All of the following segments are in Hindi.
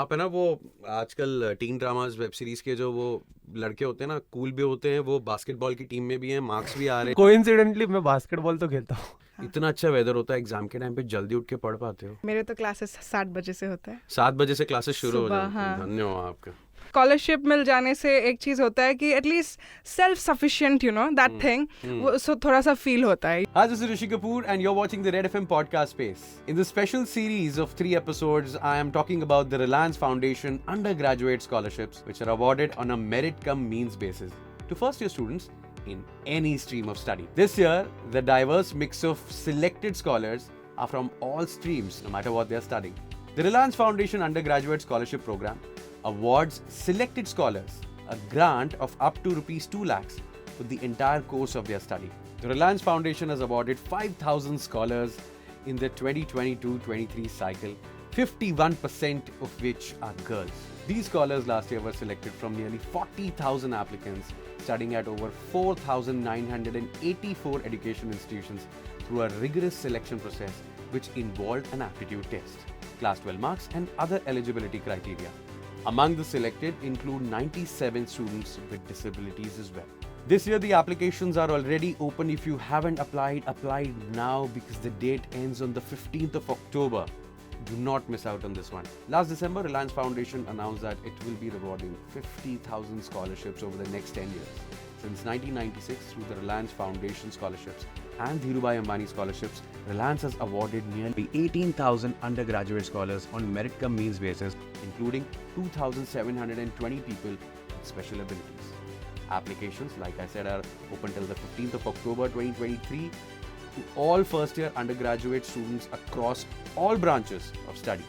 आप है ना वो आजकल टीन ड्रामास वेब सीरीज के जो वो लड़के होते हैं ना, कूल भी होते हैं, वो बास्केटबॉल की टीम में भी हैं, मार्क्स भी आ रहे कोइंसिडेंटली मैं बास्केटबॉल तो खेलता हूँ। हैं। इतना अच्छा वेदर होता है, एग्जाम के टाइम पे जल्दी उठ के पढ़ पाते हो? मेरे तो क्लासेस 7 बजे से होता है। 7 बजे से क्लासेस शुरू हो सुबह, जाती हैं। हाँ। धन्य हो आपका। स्कॉलरशिप मिल जाने से एक चीज होता है कि at least self sufficient that thing, वो सो थोड़ा सा फील होता है। Hi, this is Rishi Kapoor, and you're watching the Red FM podcast space. In this special series of 3 episodes, I am talking about the Reliance Foundation undergraduate scholarships, which are awarded on a merit cum means basis to first year students in any stream of study. This year, the diverse mix of selected scholars are from all streams, no matter what they are studying. The Reliance Foundation undergraduate scholarship program awards selected scholars a grant of up to rupees 2 lakhs for the entire course of their study. The Reliance Foundation has awarded 5,000 scholars in the 2022-23 cycle, 51% of which are girls. These scholars last year were selected from nearly 40,000 applicants studying at over 4,984 education institutions through a rigorous selection process which involved an aptitude test, class 12 marks and other eligibility criteria. Among the selected include 97 students with disabilities as well. This year the applications are already open. If you haven't applied, apply now because the date ends on the 15th of October. Do not miss out on this one. Last December, Reliance Foundation announced that it will be rewarding 50,000 scholarships over the next 10 years. Since 1996, through the Reliance Foundation scholarships and Dhirubhai Ambani scholarships, Reliance has awarded nearly 18,000 undergraduate scholars on merit cum means basis, including 2,720 people with special abilities. Applications, like I said, are open till the 15th of October 2023 to all first-year undergraduate students across all branches of study.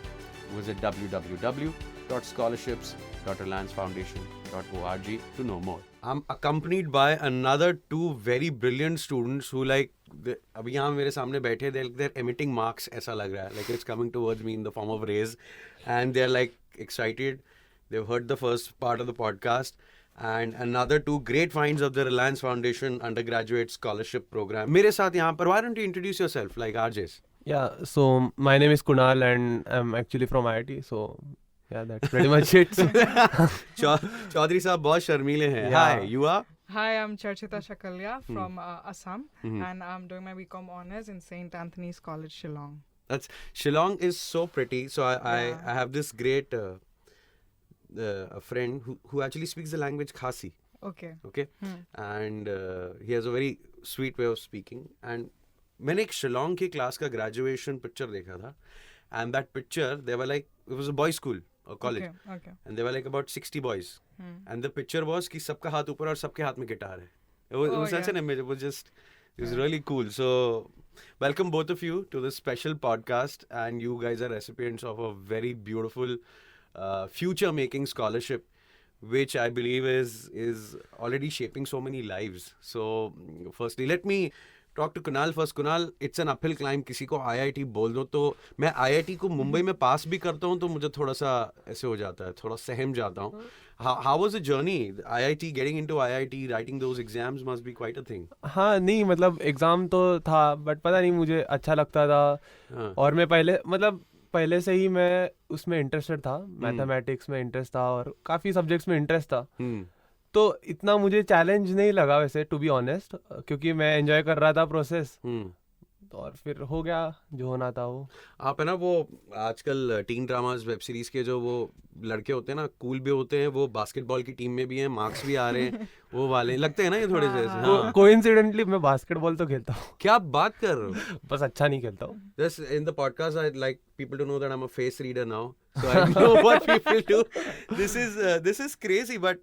Visit www.scholarships.reliancefoundation.org to know more. I'm accompanied by another 2 very brilliant students who अभी यहाँ मेरे सामने बैठे, they're emitting marks, ऐसा लग रहा है, like it's coming towards me in the form of rays, and they're like excited. They've heard the first part of the podcast. And another 2 great finds of the Reliance Foundation undergraduate scholarship program. मेरे साथ यहाँ पर, why don't you introduce yourself like RJs? Yeah, so my name is Kunal and I'm actually from IIT. So yeah, that's pretty much it. Chaudhary साहब बहुत शर्मीले हैं. Yeah. Hi, you are? Hi, I'm Charchita Shakalia from Assam, and I'm doing my BCom honors in St. Anthony's College, Shillong. Shillong is so pretty. So I have this great a friend who actually speaks the language Khasi. Okay. And he has a very sweet way of speaking. And मैंने एक शिलोंग की क्लास का ग्रेजुएशन पिक्चर देखा था, and that picture they were like, it was a boys school or college, Okay. and they were like about 60 boys, and the picture was कि सबका हाथ ऊपर और सबके हाथ में गिटार है. It was such an image. It was really cool. So welcome both of you to this special podcast, and you guys are recipients of a very beautiful future making scholarship, which I believe is already shaping so many lives. So firstly, let me talk to Kunal first. Kunal, it's an uphill climb. किसी को IIT बोल दो तो मैं IIT को मुंबई में पास भी करता हूँ तो मुझे थोड़ा सा ऐसे हो जाता है, थोड़ा सहम जाता हूँ. How was the journey? IIT, getting into IIT, writing those exams must be quite a thing. हाँ, नहीं मतलब एग्ज़ाम तो था, बट पता नहीं मुझे अच्छा लगता था. और मैं पहले से ही मैं उसमें इंटरेस्टेड था, मैथमेटिक्स में इंटरेस्ट था और काफ़ी सब्जेक्ट्स में इंटरेस्ट था. तो इतना मुझे चैलेंज नहीं लगा वैसे, टू बी ऑनेस्ट, क्योंकि मैं एंजॉय कर रहा था प्रोसेस. और फिर हो गया जो होना था वो. आप है ना वो आजकल टीन ड्रामास वेब सीरीज के जो वो लड़के होते हैं ना, कूल भी होते हैं, वो बास्केटबॉल की टीम में भी हैं, मार्क्स भी आ रहे हैं, वो वाले लगते हैं ना ये थोड़े से. हाँ. कोइंसिडेंटली मैं बास्केटबॉल तो खेलता हूँ. क्या आप बात कर रहे हो? बस अच्छा नहीं खेलता हूँ. This in the podcast, I'd like people to know that I'm a face reader now, so I know what people do. This is crazy, but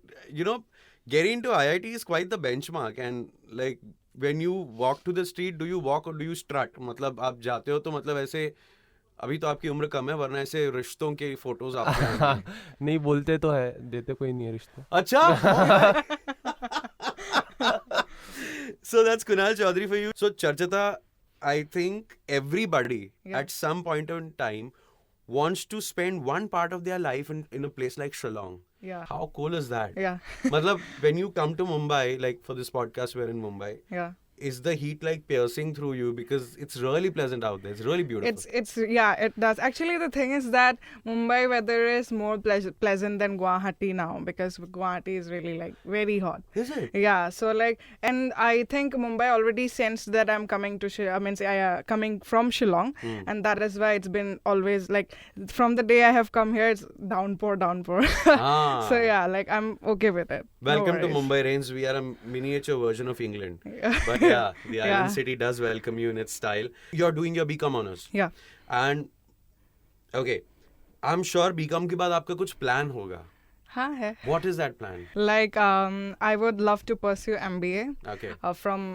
getting into IIT is quite the benchmark. And like when you walk to the street, do you walk or do you strut? मतलब आप जाते हो तो मतलब ऐसे, अभी तो आपकी उम्र कम है, वरना ऐसे रिश्तों के फोटोज आपको नहीं बोलते तो है, देते कोई नहीं है रिश्ते. अच्छा. So that's Kunal Chaudhary for you. So Charchita, I think everybody at some point in time wants to spend one part of their life in a place like Shillong. Yeah. How cool is that? Yeah. Matlab, when you come to Mumbai, like for this podcast, we're in Mumbai. Yeah. is the heat like piercing through you? Because it's really pleasant out there. It's really beautiful. It's yeah, it does. Actually, the thing is that Mumbai weather is more pleasant than Guwahati now, because Guwahati is really like very hot. Is it? Yeah, so like, and I think Mumbai already sensed that I'm coming to coming from Shillong, and that is why it's been always like from the day I have come here, it's downpour. Ah. So yeah, like I'm okay with it. Welcome to worries. Mumbai Rains. We are a miniature version of England. Yeah. But yeah, the Yeah. island city does welcome you in its style. You're doing your BCom honors. Yeah. And okay, I'm sure BCom के बाद आपका कुछ plan होगा. हाँ है. What is that plan? Like I would love to pursue MBA. Okay. From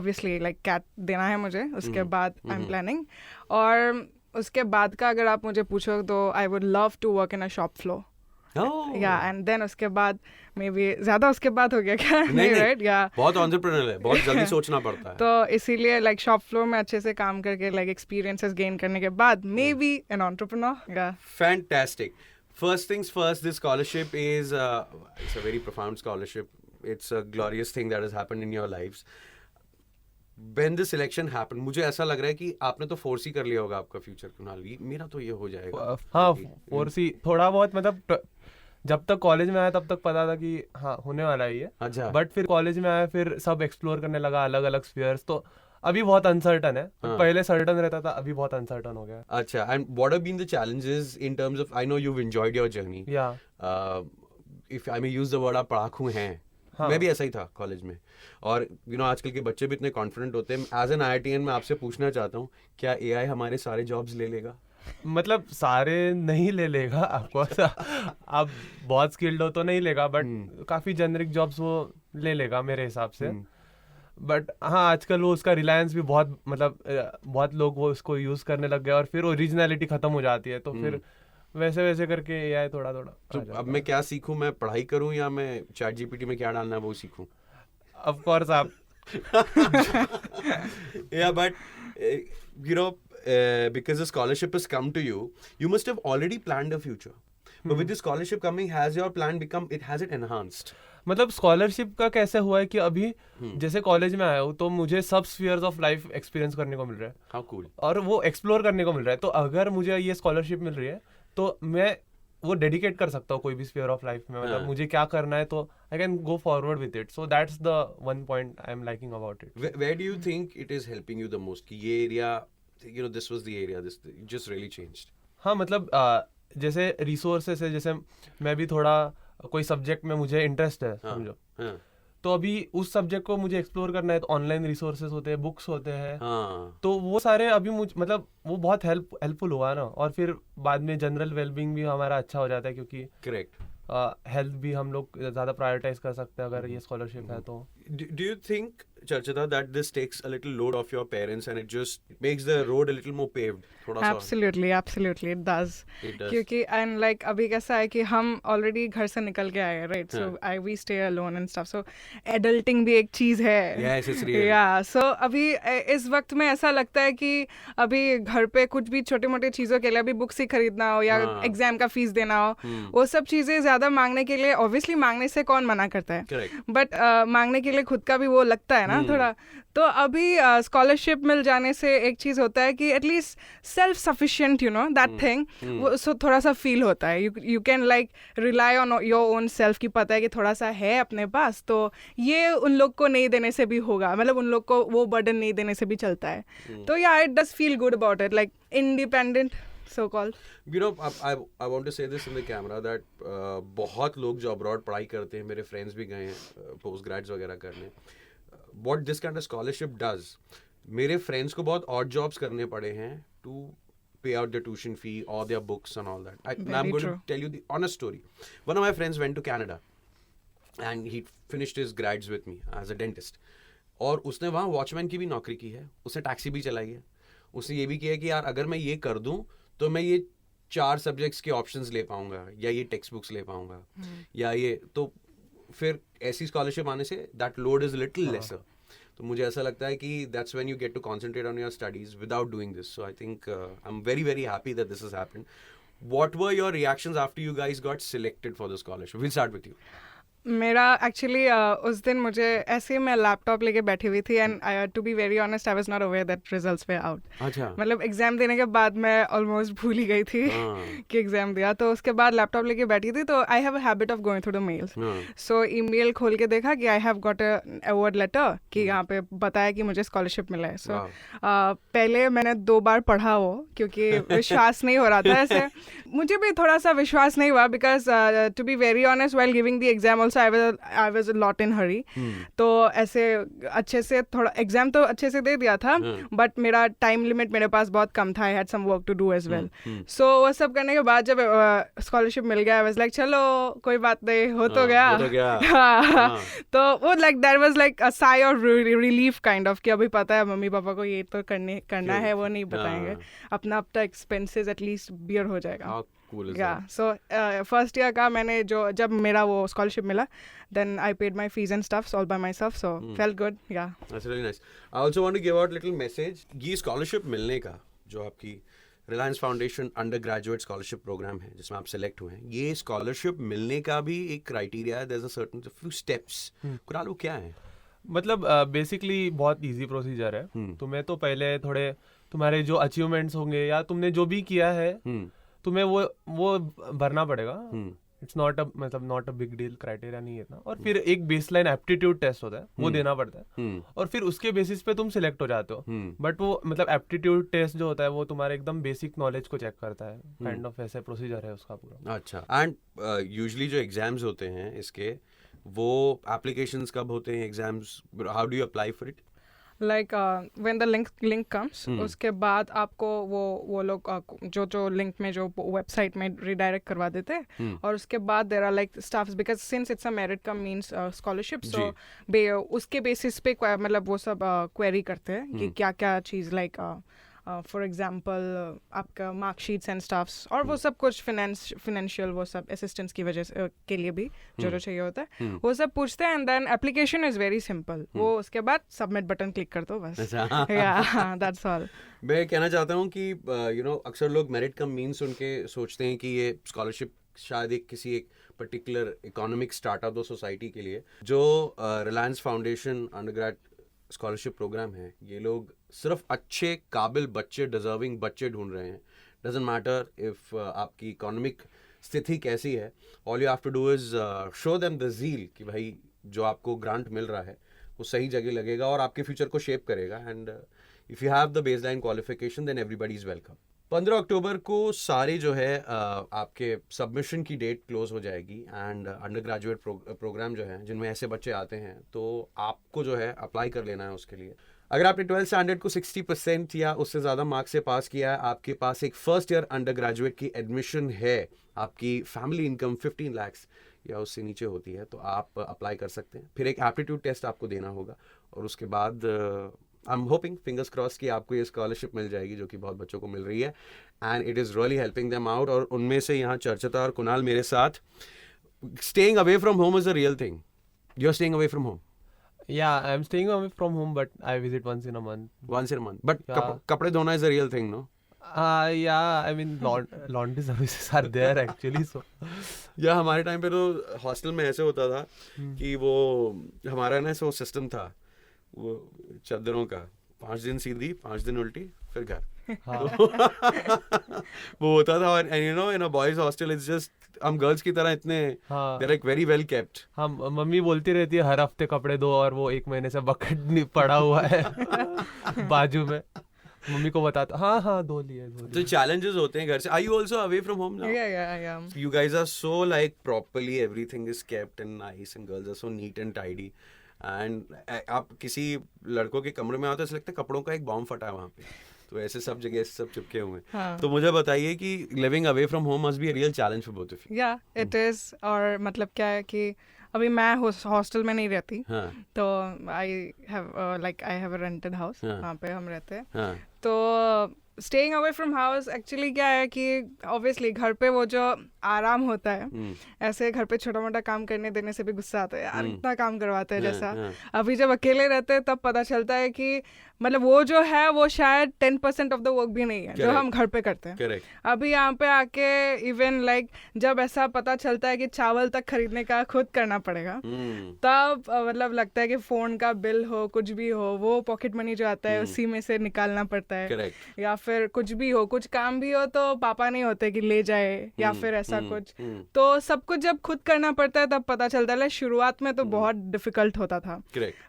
obviously like CAT देना है मुझे. उसके बाद I'm planning. और उसके बाद का अगर आप मुझे पूछो तो I would love to work in a shop floor. Oh. Yeah, and then उसके बाद maybe ज़्यादा उसके बाद हो गया क्या? नहीं right? Yeah. बहुत entrepreneurial है, बहुत जल्दी सोचना पड़ता है. तो इसीलिए like shop floor में अच्छे से काम करके like experiences gain करने के बाद maybe an entrepreneur. Yeah. Fantastic. First things first, this scholarship is it's a very profound scholarship. It's a glorious thing that has happened in your lives. When this election happened, मुझे ऐसा लग रहा है कि आपने तो फोर्स ही कर लिया होगा आपका फ्यूचर कुणाल. मेरा तो ये हो जाएगा. हाँ, फोर्सी थोड़ा बहुत मतलब जब तक कॉलेज में आया तब तक पता था कि हाँ होने वाला ही है. अच्छा. बट फिर कॉलेज में आया, फिर सब एक्सप्लोर करने लगा अलग अलग स्फीयर्स. तो अभी बहुत अनसर्टन है. पहले सर्टन रहता था, अभी बहुत अनसर्टन हो गया. अच्छा. And what have been the challenges in terms of, I know you've enjoyed your journey. Yeah. If I may use the word, आप पढ़ाकू हैं. मैं भी ऐसा ही था कॉलेज में. और आजकल के बच्चे भी इतने कॉन्फिडेंट होते हैं. एज एन IITian मैं आपसे पूछना चाहता हूँ, क्या AI हमारे सारे जॉब्स ले लेगा? मतलब सारे नहीं ले लेगा आपको. आप बहुत स्किल्ड हो तो नहीं लेगा, बट काफी जेनरिक जॉब्स वो ले लेगा मेरे हिसाब से. बट हाँ, आजकल वो उसका रिलायंस भी बहुत मतलब बहुत लोग वो उसको यूज करने लग गए और फिर ओरिजिनलिटी खत्म हो जाती है. तो फिर वैसे वैसे करके AI थोड़ा तो अब मैं क्या सीखूं? मैं पढ़ाई करूं या मैं ChatGPT में क्या डालना है वो सीखूं? ऑफ कोर्स आप yeah, but because the scholarship has come to you, you must have already planned a future. But with this scholarship coming, has your plan become, has it enhanced? मतलब स्कॉलरशिप का कैसे हुआ है कि अभी जैसे कॉलेज में आया हूँ तो मुझे सब स्फीयर्स ऑफ लाइफ एक्सपीरियंस करने को मिल रहा है. How cool. और वो एक्सप्लोर करने को मिल रहा है. तो अगर मुझे ये स्कॉलरशिप मिल रही है तो मैं वो डेडिकेट कर सकता हूँ कोई भी स्फीयर ऑफ लाइफ में. मतलब मुझे क्या करना है तो I can go forward with it. So that's the one point I am liking about it. Where do you think it is helping you the most? कि ये area, this was the area, this just really changed. हाँ, मतलब जैसे रिसोर्सेस है, जैसे मैं भी थोड़ा कोई सब्जेक्ट में मुझे इंटरेस्ट है समझो, तो अभी उस सब्जेक्ट को मुझे एक्सप्लोर करना है तो ऑनलाइन रिसोर्सेज होते हैं, बुक्स होते हैं. तो वो सारे अभी मतलब वो बहुत हेल्पफुल हुआ ना. और फिर बाद में जनरल वेलबींग भी हमारा अच्छा हो जाता है क्योंकि करेक्ट हेल्थ भी हम लोग ज़्यादा प्रायोरिटाइज कर सकते हैं अगर ये स्कॉलरशिप है तो. Do you think, Charchita, that this takes a little load off your parents and it just makes the road a little more paved? थोड़ा सा. Absolutely, it does. क्योंकि and like अभी कैसा है कि हम already घर से निकल के आए हैं, right? So we stay alone and stuff. So adulting भी एक चीज़ है. Yes, it's real. Yeah, so अभी इस वक्त में ऐसा लगता है कि अभी घर पे कुछ भी छोटे मोटे चीज़ों के लिए अभी बुक्स ही खरीदना हो या एग्जाम का फीस देना हो, वो सब चीज़ें ज़्यादा मांगने के लिए obviously मांगने से कौन मना करता है? Correct. बट मांगने के लिए खुद का भी वो लगता है ना थोड़ा. तो अभी स्कॉलरशिप मिल जाने से एक चीज़ होता है कि at least self sufficient that thing, so थोड़ा सा फील होता है. You can like rely on your own self की पता है कि थोड़ा सा है अपने पास, तो ये उन लोग को नहीं देने से भी होगा, मतलब उन लोग को वो बर्डन नहीं देने से भी चलता है. तो या it does feel good about it, like independent so called. I want to say this in the camera that बहुत लोग जो abroad पढ़ाई करते हैं, मेरे friends भी गए हैं post grads वगैरह करने. What this kind of scholarship does, मेरे friends को बहुत odd jobs करने पड़े हैं to pay out their tuition fee or their books and all that. I'm going to tell you the honest story. One of my friends went to Canada and he finished his grads with me as a dentist. और उसने वहाँ वॉचमैन की भी नौकरी की है, उसने टैक्सी भी चलाई है. उसने ये भी किया कि यार अगर मैं ये कर दूँ तो मैं ये 4 सब्जेक्ट्स के ऑप्शंस ले पाऊंगा या ये टेक्स्ट बुक्स ले पाऊंगा या ये, तो फिर ऐसी स्कॉलरशिप आने से that load is little lesser. तो मुझे ऐसा लगता है कि that's when you get to concentrate on your studies without doing this. So I think I am very very happy that this has happened. What were your reactions after you guys got selected for the scholarship? We'll start with you. मेरा एक्चुअली उस दिन मुझे ऐसे ही मैं लैपटॉप लेके बैठी हुई थी and to be very honest I was not aware that results were out. अच्छा. मतलब एग्जाम देने के बाद मैं ऑलमोस्ट भूल ही गई थी कि एग्जाम दिया. तो उसके बाद लैपटॉप लेके बैठी थी तो I have a habit of going through the mails. So email खोल के देखा कि I have got a award letter कि यहाँ पे बताया कि मुझे स्कॉलरशिप मिला है. सो पहले मैंने 2 बार पढ़ा वो क्योंकि विश्वास नहीं हो रहा था. ऐसे मुझे भी थोड़ा सा विश्वास नहीं हुआ because to be very honest while giving the exam also I was a lot in hurry. तो ऐसे अच्छे से थोड़ा एग्जाम तो अच्छे से दे दिया था बट मेरा टाइम लिमिट मेरे पास बहुत कम था. I had some work to do as well. So वो सब करने के बाद जब स्कॉलरशिप मिल गया आई वाज लाइक चलो कोई बात नहीं हो तो गया. तो वो like that was like a sigh of relief kind of कि अभी पता है मम्मी पापा को ये तो करना है वो नहीं बताएंगे. अपना एक्सपेंसेस एटलीस्ट बियर हो जाएगा. सो फर्स्ट ईयर का मैंने जब मेरा वो स्कॉलरशिप मिला then I paid my fees and stuff all by myself, so felt good. Yeah, that's really nice. I also want to give out little message. ये स्कॉलरशिप मिलने का जो आपकी Reliance Foundation undergraduate scholarship programme है जिसमें आप सेलेक्ट हुए हैं, ये स्कॉलरशिप मिलने का भी एक क्राइटेरिया है. There is a certain few steps. Kunal वो क्या है? मतलब बेसिकली बहुत इजी प्रोसीजर है. तुम्हें तो पहले थोड़े तुम्हारे जो अचीवमेंट्स होंगे या तुमने जो भी किया है तुम्हें वो भरना पड़ेगा. It's not a big deal, criteria नहीं है इतना. और फिर एक बेसलाइन एप्टीट्यूड टेस्ट होता है वो देना पड़ता है और फिर उसके बेसिस पे तुम सिलेक्ट हो जाते हो. बट वो मतलब एप्टीट्यूड टेस्ट जो होता है वो तुम्हारे एकदम बेसिक नॉलेज को चेक करता है. काइंड ऑफ ऐसे प्रोसीजर है उसका पूरा. अच्छा. एंड यूजुअली जो एग्जाम्स होते हैं इसके वो एप्लीकेशंस कब होते हैं exams? How do you apply for it? Like when the link comes उसके बाद आपको वो लोग जो लिंक में जो वेबसाइट में रिडायरेक्ट करवा देते हैं और उसके बाद there are like staffs because since it's a merit cum means scholarship. So उसके बेसिस पे मतलब वो सब क्वेरी करते हैं कि क्या क्या चीज़ लाइक फॉर एग्जाम्पल आपका मार्कशीट्स एंड स्टाफ्स और वो सब कुछ फिनेंशियल वो सब असिस्टेंस की वजह से के लिए भी जो चाहिए होता है वो सब पूछते हैं. And then application is very simple. वो उसके बाद सबमिट बटन क्लिक कर दो बस. या दैट्स ऑल. मैं कहना चाहता हूँ कि अक्सर लोग मेरिट कम मीन्स उनके सोचते हैं कि ये स्कॉलरशिप शायद किसी एक पर्टिकुलर इकोनॉमिक स्टार्टअप हो सोसाइटी के लिए. जो Reliance foundation undergrad scholarship programme है ये लोग सिर्फ अच्छे काबिल बच्चे, डिजर्विंग बच्चे ढूंढ रहे हैं. डजेंट मैटर इफ आपकी इकोनॉमिक स्थिति कैसी है. All you have to do is show them the zeal कि भाई जो आपको ग्रांट मिल रहा है वो सही जगह लगेगा और आपके फ्यूचर को शेप करेगा. And if you have the baseline qualification then everybody is welcome. 15 अक्टूबर को सारे जो है आपके सबमिशन की डेट क्लोज हो जाएगी. एंड अंडर ग्रेजुएट प्रोग्राम जो है जिनमें ऐसे बच्चे आते हैं तो आपको जो है अप्लाई कर लेना है उसके लिए. अगर आपने 12th स्टैंडर्ड को 60% या उससे ज़्यादा मार्क्स से पास किया है, आपके पास एक फर्स्ट ईयर अंडर ग्रेजुएट की एडमिशन है, आपकी फैमिली इनकम 15 लाख या उससे नीचे होती है तो आप अप्लाई कर सकते हैं. फिर एक एप्टीट्यूड टेस्ट आपको देना होगा और उसके बाद I am hoping fingers cross कि आपको ये स्कॉलरशिप मिल जाएगी जो कि बहुत बच्चों को मिल रही है. And it is really helping them out. और उनमें से यहाँ चर्चिता और कुणाल मेरे साथ. Staying away from home is a real thing. You are staying away from home? Yeah, I'm staying away from home, but I visit once in a month. Once in a month. But Yeah. kapde dhona is a real thing, no? Yeah, I mean laundry services are there actually. So या हमारे टाइम पे तो हॉस्टल में ऐसे होता था कि वो हमारा ना सो सिस्टम था वो चादरों का 5 दिन सीधी 5 दिन उल्टी फिर घर. वो होता था. और you know in a boys hostel it's just हम गर्ल्स की तरह इतने they are very well kept. हाँ, मम्मी बोलती रहती है हर हफ्ते कपड़े धो और वो 1 महीने से बकेट पड़ा हुआ है बाजू में. मम्मी को बताता हाँ धो लिए. तो चैलेंजेस होते हैं घर से. Are you also away from home now? Yeah. You guys are so like properly everything is kept and nice and girls are so neat and tidy. And आप किसी लड़कों के कमरे में आओ तो ऐसा लगता है कपड़ों का एक बॉम्ब फटा है वहाँ पे. तो ऐसे सब जगह सब चिपके हुए हैं. तो मुझे बताइए कि living away from home must be a real challenge for both of you. या इट इज. और मतलब क्या है कि अभी मैं हॉस्टल में नहीं रहती. तो I have a rented house. वहाँ पे हम रहते हैं. तो staying away from house actually क्या है कि ऑब्वियसली घर पे वो जो आराम होता है। ऐसे घर पे छोटा मोटा काम करने देने से भी गुस्सा आता है, यार इतना काम करवाते हैं जैसा। अभी जब अकेले रहते हैं तब पता चलता है कि मतलब वो जो है वो शायद 10% ऑफ द वर्क भी नहीं है जो हम घर पे करते हैं। अभी यहाँ पे आके इवन लाइक जब ऐसा पता चलता है कि चावल तक खरीदने का खुद करना पड़ेगा, तब मतलब लगता है कि फोन का बिल हो, कुछ भी हो, वो पॉकेट मनी जो आता है उसी में से निकालना पड़ता है। या फिर कुछ भी हो, कुछ काम भी हो तो पापा नहीं होते कि ले जाए या फिर ऐसा कुछ। तो सब कुछ जब खुद करना पड़ता है तब पता चलता है। शुरुआत में तो बहुत डिफिकल्ट होता था।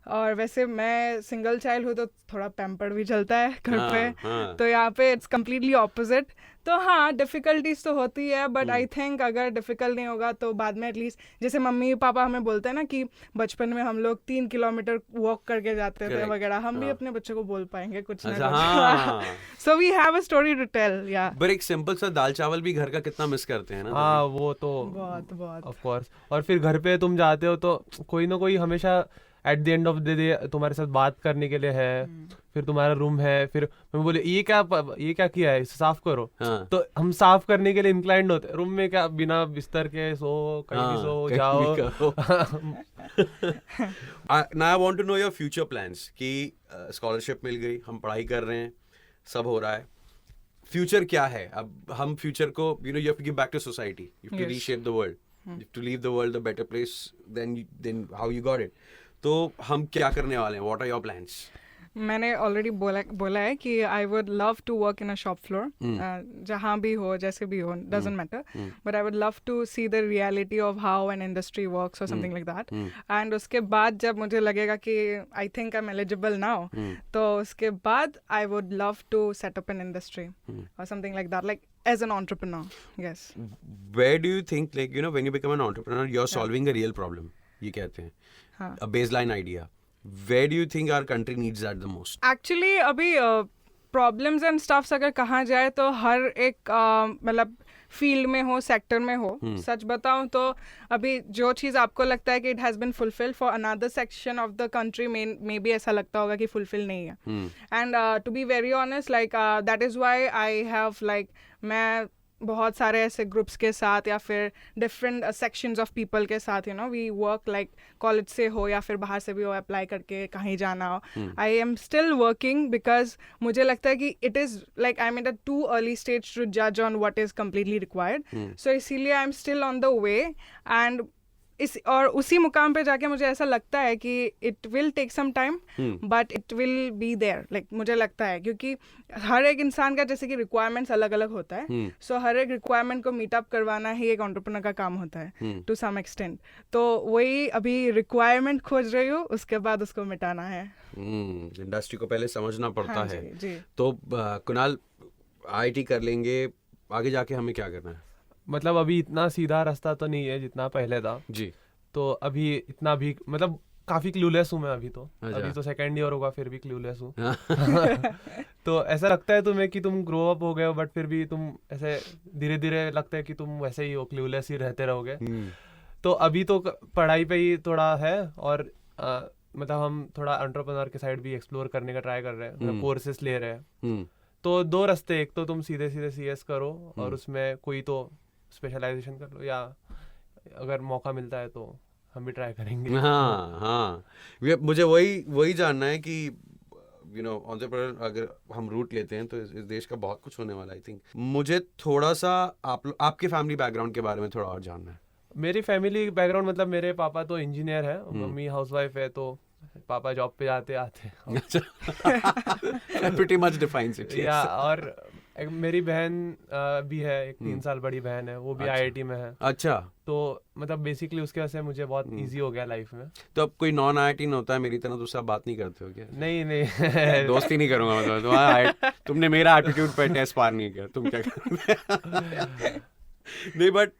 और वैसे मैं सिंगल चाइल्ड हूँ तो थोड़ा पैम्पर्ड भी चलता है घर पे। तो यहाँ पे इट्स कम्प्लीटली ऑपोजिट। तो हाँ, डिफिकल्टीज तो होती है, बट आई थिंक अगर डिफिकल्ट नहीं होगा तो बाद में एटलीस्ट, जैसे मम्मी पापा हमें बोलते हैं ना कि बचपन में हम लोग 3 किलोमीटर वॉक करके जाते थे वगैरह, हम भी अपने बच्चों को बोल पाएंगे कुछ ना कुछ। So we have a story to tell. या पर एक सिंपल सा दाल चावल भी घर का कितना मिस करते हैं ना। हाँ, वो तो बहुत ऑफ कोर्स। और फिर घर पे तुम जाते हो तो कोई ना कोई हमेशा at the end of the day तुम्हारे साथ बात करने के लिए है। फिर तुम्हारा रूम है, फिर मैं बोले ये क्या किया है, इसे साफ करो। तो हम साफ करने के लिए इंक्लाइंड होते हैं। रूम में क्या बिना बिस्तर के सो, कहीं भी सो जाओ। Now I want to know your future plans कि स्कॉलरशिप मिल गई, हम पढ़ाई कर रहे हैं, सब हो रहा है, फ्यूचर क्या है? अब हम फ्यूचर को you have to give back to society, you have to reshape the world, you have to leave the world a better place than how you got it. तो हम क्या करने वाले हैं? What are your plans? मैंने ऑलरेडी बोला है कि I would love to work in a shop floor, जहाँ भी हो, जैसे भी हो, doesn't matter, but I would love to see the reality of how an industry works और समथिंग लाइक दैट। एंड उसके बाद जब मुझे लगेगा कि I think I am eligible now, तो उसके बाद I would love to set up an industry और something like that, like as an entrepreneur. Yes. Where do you think, like, when you become an entrepreneur, you're solving a real problem, ये कहते हैं, a baseline idea. Where do you think our country needs that the most? Actually, अभी प्रॉब्लम्स एंड स्टफ्स अगर कहा जाए तो हर एक मतलब फील्ड में हो, सेक्टर में हो, सच बताऊं तो अभी जो चीज़ आपको लगता है कि it has been fulfill for another section of the country में भी ऐसा लगता होगा कि फुलफिल नहीं है। And to be very honest, like that is why I have like, मैं बहुत सारे ऐसे ग्रुप्स के साथ या फिर डिफरेंट सेक्शंस ऑफ पीपल के साथ वी वर्क, लाइक कॉलेज से हो या फिर बाहर से भी हो, अप्लाई करके कहीं जाना हो, I am still working because मुझे लगता है कि it is like I am at a too early stage to जज on what is completely required. So इसीलिए I am still on the way and और उसी मुकाम पे जाके मुझे ऐसा लगता है कि it will take some time but it will be there, like मुझे लगता है, क्योंकि हर एक इंसान का जैसे कि रिक्वायरमेंट्स अलग अलग होता है। सो हर एक रिक्वायरमेंट को मीट अप करवाना ही एक एंटरप्रेन्योर का काम होता है टू सम एक्सटेंट। तो वही अभी रिक्वायरमेंट खोज रही हूँ, उसके बाद उसको मिटाना है। इंडस्ट्री को पहले समझना पड़ता है। जी। तो कुणाल, IIT कर लेंगे, आगे जाके हमें क्या करना है? मतलब अभी इतना सीधा रास्ता तो नहीं है जितना पहले था जी। तो अभी इतना भी मतलब काफी क्लूलेस हूँ मैं अभी तो सेकंड ईयर होगा फिर भी क्लूलेस हूँ। तो ऐसा लगता है तुम्हें कि तुम ग्रो अप हो गए हो, बट फिर भी तुम ऐसे धीरे धीरे लगता है कि तुम वैसे ही हो, क्लूलेस ही रहते रहोगे। तो अभी तो पढ़ाई पे ही थोड़ा है और मतलब हम थोड़ा एंटरप्रेन्योर के साइड भी एक्सप्लोर करने का ट्राई कर रहे हैं, कोर्सेस ले रहे हैं। तो दो रास्ते, एक तो तुम सीधे सीधे CS करो और उसमें कोई तो स्पेशलाइजेशन कर लो, या अगर मौका मिलता है तो हम भी ट्राई करेंगे। हाँ, मुझे वही जानना है कि एंटरप्रेन्योर अगर हम रूट लेते हैं तो इस देश का बहुत कुछ होने वाला है। आई थिंक मुझे थोड़ा सा आपके फैमिली बैकग्राउंड के बारे में थोड़ा और जानना है। मेरी फैमिली बैकग्राउंड मतलब मेरे पापा तो इंजीनियर है, मम्मी हाउसवाइफ है, तो पापा जॉब पे जाते आते। Pretty much defines it. Yes. या और मेरी बहन भी है, एक 3 साल बड़ी बहन है, वो भी IIT में है। अच्छा। तो मतलब बेसिकली उसके वजह से मुझे बहुत इजी हो गया लाइफ में। तो अब कोई नॉन IIT होता है मेरी तरह तो उससे आप बात नहीं करते हो क्या? नहीं दोस्ती नहीं करूंगा मतलब। तुमने मेरा एटीट्यूड पे टेस्ट पार नहीं किया, तुम क्या करते? नहीं, but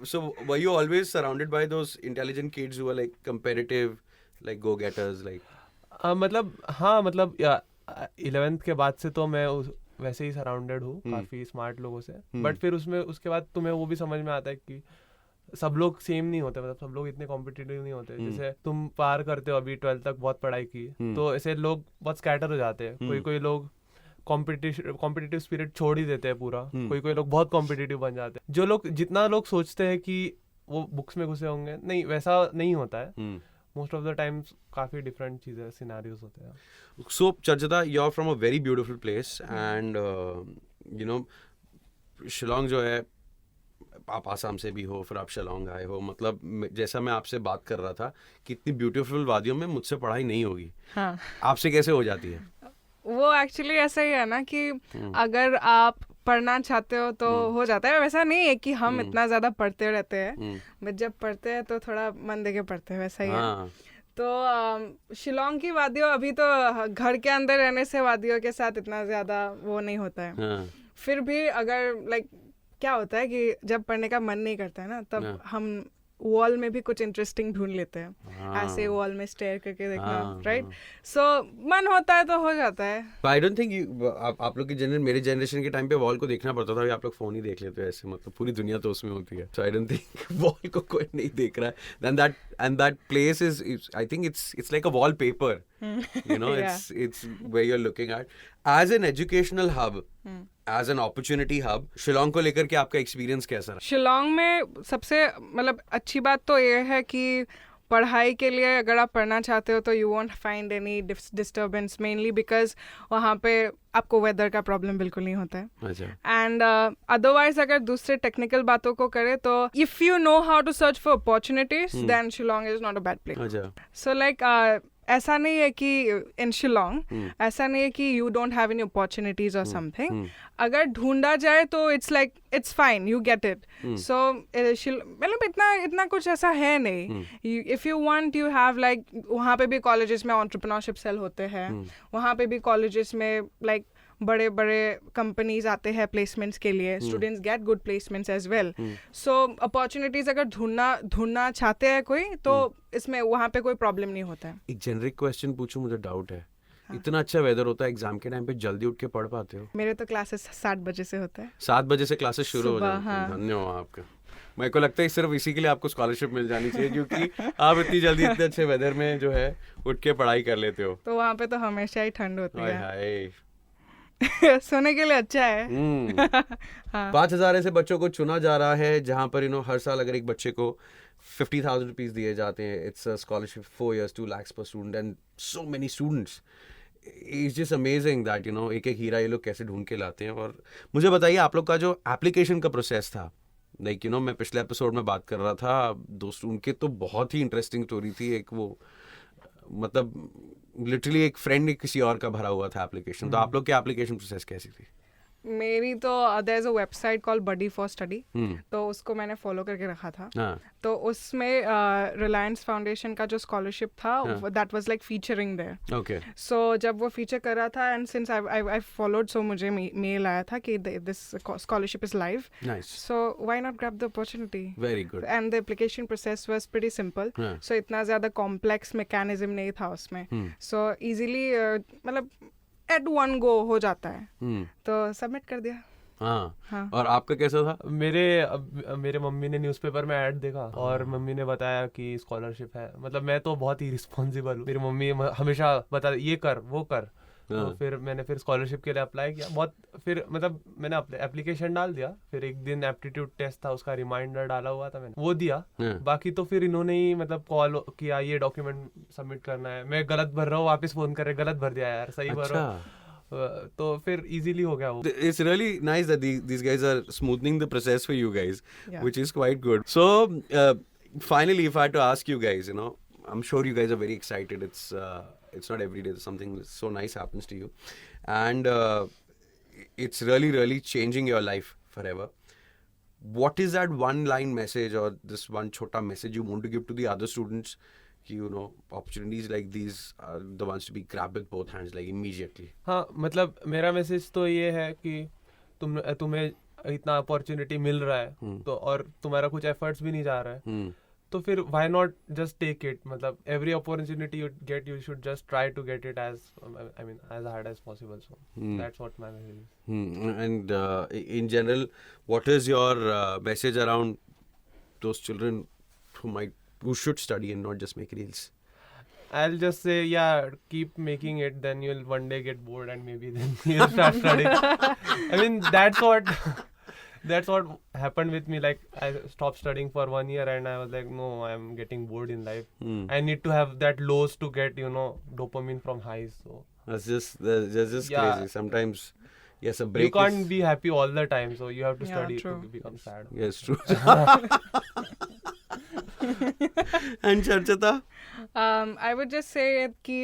so were you always surrounded by those intelligent kids who were like competitive, like go-getters, like? मतलब हाँ, मतलब 11th के बाद से तो मैं वैसे ही सराउंडेड हूँ काफी स्मार्ट लोगों से, बट फिर उसके बाद तुम्हें वो भी समझ में आता है कि सब लोग सेम नहीं होते, मतलब सब लोग इतने कॉम्पिटिटिव नहीं होते। जैसे तुम पार करते हो अभी 12th तक बहुत पढ़ाई की, तो ऐसे लोग बहुत स्कैटर हो जाते हैं। कोई लोग कॉम्पिटिटिव स्पिरिट छोड़ ही देते हैं पूरा। कोई लोग बहुत कॉम्पिटिटिव बन जाते हैं। जो लोग जितना लोग सोचते हैं कि वो बुक्स में घुसे होंगे, नहीं वैसा नहीं होता है। मोस्ट ऑफ द टाइम्स काफी डिफरेंट चीजें सिनेरियोस होते हैं। So Charchita, you're from a very beautiful place and Shillong जो है, आप आसाम से भी हो, फिर आप शिलोंग आए हो, मतलब जैसा मैं आपसे बात कर रहा था कि इतनी ब्यूटीफुल वादियों में मुझसे पढ़ाई नहीं होगी। हाँ। आपसे कैसे हो जाती है? वो एक्चुअली ऐसा ही है ना कि अगर आप पढ़ना चाहते हो तो हो जाता है। वैसा नहीं है कि हम इतना ज्यादा पढ़ते रहते हैं, बट जब पढ़ते हैं तो थोड़ा मन दे के पढ़ते हैं, वैसा ही है। तो शिलोंग की वादियों, अभी तो घर के अंदर रहने से वादियों के साथ इतना ज्यादा वो नहीं होता है। फिर भी अगर लाइक क्या होता है कि जब पढ़ने का मन नहीं करता है ना, तब हम वॉल में भी कुछ इंटरेस्टिंग ढूंढ लेते हैं। ऐसे वॉल में स्टेयर करके देखना, राइट? सो मन होता है तो हो जाता है। आई डोंट थिंक आप लोग की मेरे जनरेशन के टाइम पे वॉल को देखना पड़ता था, आप लोग फोन ही देख लेते हो ऐसे, मतलब पूरी दुनिया तो उसमें होती है। सो आई डोंट थिंक वॉल को कोई नहीं देख रहा है। And that place is I think it's like a wallpaper. It's where you're looking at as an educational hub, as an opportunity hub. Shillong को लेकर के आपका एक्सपीरियंस कैसा रहा? शिलोंग में सबसे मतलब अच्छी बात तो ये है कि पढ़ाई के लिए अगर आप पढ़ना चाहते हो तो you want find any disturbance, mainly because वहाँ पे आपको वेदर का प्रॉब्लम बिल्कुल नहीं होता है। एंड अदरवाइज अगर दूसरे टेक्निकल बातों को करें तो if you know how to search for opportunities then Shillong is not a bad place. So like ऐसा नहीं है कि इन शिलोंग ऐसा नहीं है कि you don't have any opportunities और समथिंग। अगर ढूंढा जाए तो it's like it's fine, you get it. So मतलब इतना कुछ ऐसा है नहीं। If you want you have like, वहाँ पे भी कॉलेजेस में एंटरप्रेन्योरशिप सेल होते हैं, वहाँ पे भी कॉलेजेस में लाइक बड़े बड़े कंपनीज आते हैं प्लेसमेंट्स के लिए, students get good placements as well. So opportunities अगर ढूंढना चाहते हैं कोई तो इसमें वहाँ पे कोई प्रॉब्लम नहीं होता है। एक जेनरिक क्वेश्चन पूछूं, मुझे डाउट है। इतना अच्छा वेदर होता है, एग्जाम के टाइम पे जल्दी उठ के पढ़ पाते हो? मेरे तो क्लासेस 7 बजे से होता है। 7 बजे से क्लासेस शुरू हो जाती हैं? धन्यवाद आपका। मेरे को लगता है सिर्फ इसी के लिए आपको स्कॉलरशिप मिल जानी चाहिए, क्योंकि आप इतनी जल्दी इतने अच्छे वेदर में जो है उठ के पढ़ाई कर लेते हो। तो वहाँ पे तो हमेशा ही ठंड होती है। हाय सोने के लिए अच्छा है। 5,000 ऐसे बच्चों को चुना जा रहा है जहाँ पर हर साल अगर एक बच्चे को 50,000 रुपीज दिए जाते हैं। It's a scholarship 4 years, 2 lakhs per student and so many students. It's just amazing that एक एक हीरा ये लोग कैसे ढूंढ के लाते हैं। और मुझे बताइए आप लोग का जो एप्लीकेशन का प्रोसेस था, लाइक मैं पिछले एपिसोड में बात कर रहा था, दोस्त उनके तो बहुत ही इंटरेस्टिंग स्टोरी थी। एक वो मतलब लिटरली एक फ्रेंड किसी और का भरा हुआ था एप्लीकेशन। तो आप लोग की एप्लीकेशन प्रोसेस कैसी थी? मेरी तो there is a website called buddy for study, तो उसको मैंने फॉलो करके रखा था। तो उसमें रिलायंस फाउंडेशन का जो स्कॉलरशिप था that was like featuring there. Okay. So जब वो फीचर कर रहा था and since I followed, so मुझे मेल आया था कि this scholarship is live. Nice. So why not grab the opportunity? Very good. And the application process was pretty simple, so इतना ज्यादा कॉम्प्लेक्स मैकेनिज्म नहीं था उसमें। सो इजीली मतलब एट वन गो हो जाता है। तो सबमिट कर दिया। हाँ। और आपका कैसा था? मेरे मम्मी ने न्यूज़पेपर में ऐड देखा और मम्मी ने बताया कि स्कॉलरशिप है। मतलब मैं तो बहुत ही रिस्पॉन्सिबल हूँ, मेरी मम्मी हमेशा बता ये कर वो कर। तो फिर मैंने स्कॉलरशिप के लिए अप्लाई किया। फिर मतलब मैंने एप्लीकेशन डाल दिया, फिर एक दिन एप्टीट्यूड टेस्ट था, उसका रिमाइंडर डाला हुआ था, मैंने वो दिया। बाकी तो फिर इन्होंने ही मतलब कॉल किया, ये डॉक्यूमेंट सबमिट करना है, मैं गलत भर रहा हूँ, वापस फोन कर रहे गलत भर दिया यार, सही भरो। तो फिर इजीली हो गया वो। It's really nice that these guys are smoothing the process for you guys, which is quite good. So finally, if I had to ask you guys, I'm sure you guys are very excited. It's not every day that something so nice happens to you, and it's really, really changing your life forever. What is that one line message or this one chota message you want to give to the other students? Opportunities like these are the ones to be grabbed with both hands, like immediately. हाँ, मतलब मेरा मैसेज तो ये है कि तुम्हें इतना अपॉर्चुनिटी मिल रहा है तो, और तुम्हारा कुछ एफर्ट्स भी नहीं जा रहा है, तो फिर why not just take it? मतलब every opportunity you get, you should just try to get it as hard as possible. So that's what my message is. And in general, what is your message around those children who should study and not just make reels? I'll just say, yeah, keep making it, then you'll one day get bored and maybe then you'll start studying. I mean, that's what happened with me. Like, I stopped studying for 1 year and I was like, no, I'm getting bored in life. I need to have that lows to get, dopamine from highs. So That's just crazy. Sometimes, yes, a break. you can't be happy all the time, so you have to Yeah, study true. to become sad. Yes, true. And Charchita? I would just say कि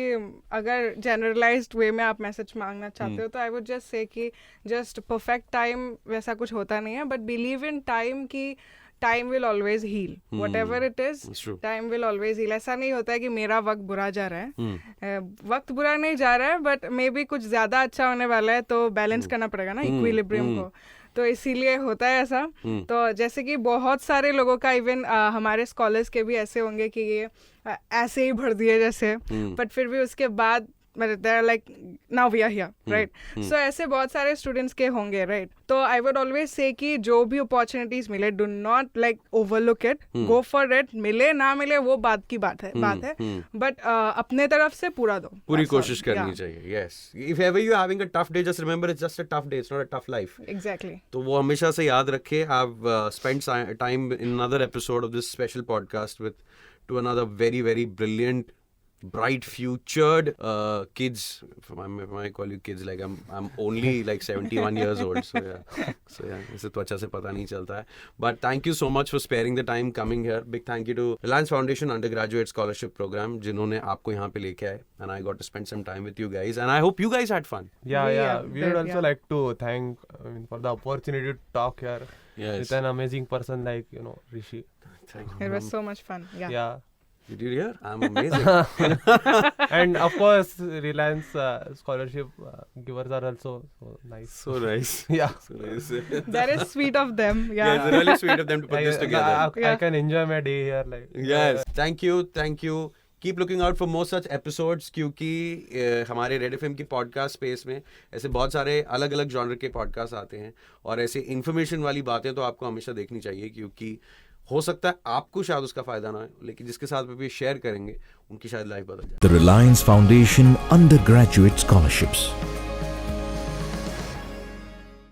अगर generalized way में आप message मांगना चाहते हो तो I would just say कि just perfect time वैसा कुछ होता नहीं है, but believe in time कि time will always heal. Whatever it is, That's true. time will always heal. ऐसा नहीं होता है कि मेरा वक्त बुरा जा रहा है, वक्त बुरा नहीं जा रहा है, but maybe कुछ ज़्यादा अच्छा होने वाला है तो balance करना पड़ेगा ना equilibrium को, तो इसीलिए होता है ऐसा. तो जैसे कि बहुत सारे लोगों का इवन हमारे स्कॉलर्स के भी ऐसे होंगे कि ये ऐसे ही भर दिए जैसे, बट फिर भी उसके बाद they are like now we are here, right. So ऐसे बहुत सारे स्टूडेंट्स के होंगे, राइट. तो आई वुड ऑलवेज से कि जो भी अपॉर्चुनिटीज मिले, do not like overlook it, go for it. मिले ना मिले वो बात की बात है, बट अपने तरफ से पूरा दो, पूरी कोशिश करनी चाहिए. Yes. If ever you're having a tough day, just remember it's just a tough day. It's not a tough life. Exactly. तो वो हमेशा से याद रखे. I've spent time in another episode of this special podcast with to another very, very brilliant, bright futured kids. I call you kids, like I'm only like 71 years old, so yeah, इसे त्वचा से पता नहीं चलता है. But thank you so much for sparing the time coming here. Big thank you to Reliance Foundation Undergraduate Scholarship Program जिन्होंने आपको यहाँ पे लेके आए, and I got to spend some time with you guys, and I hope you guys had fun. We would also like to thank for the opportunity to talk here with an amazing person like Rishi. Thank you. It was so much fun. Yeah. Did you hear? I'm amazing. And of course, Reliance scholarship givers are also so nice. So nice. Yeah. So nice. That is sweet of them. Yeah. Yeah, it's really sweet of them to put this together. I can enjoy my day here. Like. Yes. Thank you. Keep looking out for more such episodes, क्योंकि हमारे रेड एफएम की पॉडकास्ट स्पेस में ऐसे बहुत सारे अलग अलग जॉनर के पॉडकास्ट आते हैं, और ऐसे इन्फॉर्मेशन वाली बातें तो आपको हमेशा देखनी चाहिए, क्योंकि हो सकता है आपको शायद उसका फायदा ना हो, लेकिन जिसके साथ भी शेयर करेंगे उनकी शायद लाइफ बदल जाए. The Reliance Foundation Undergraduate Scholarships.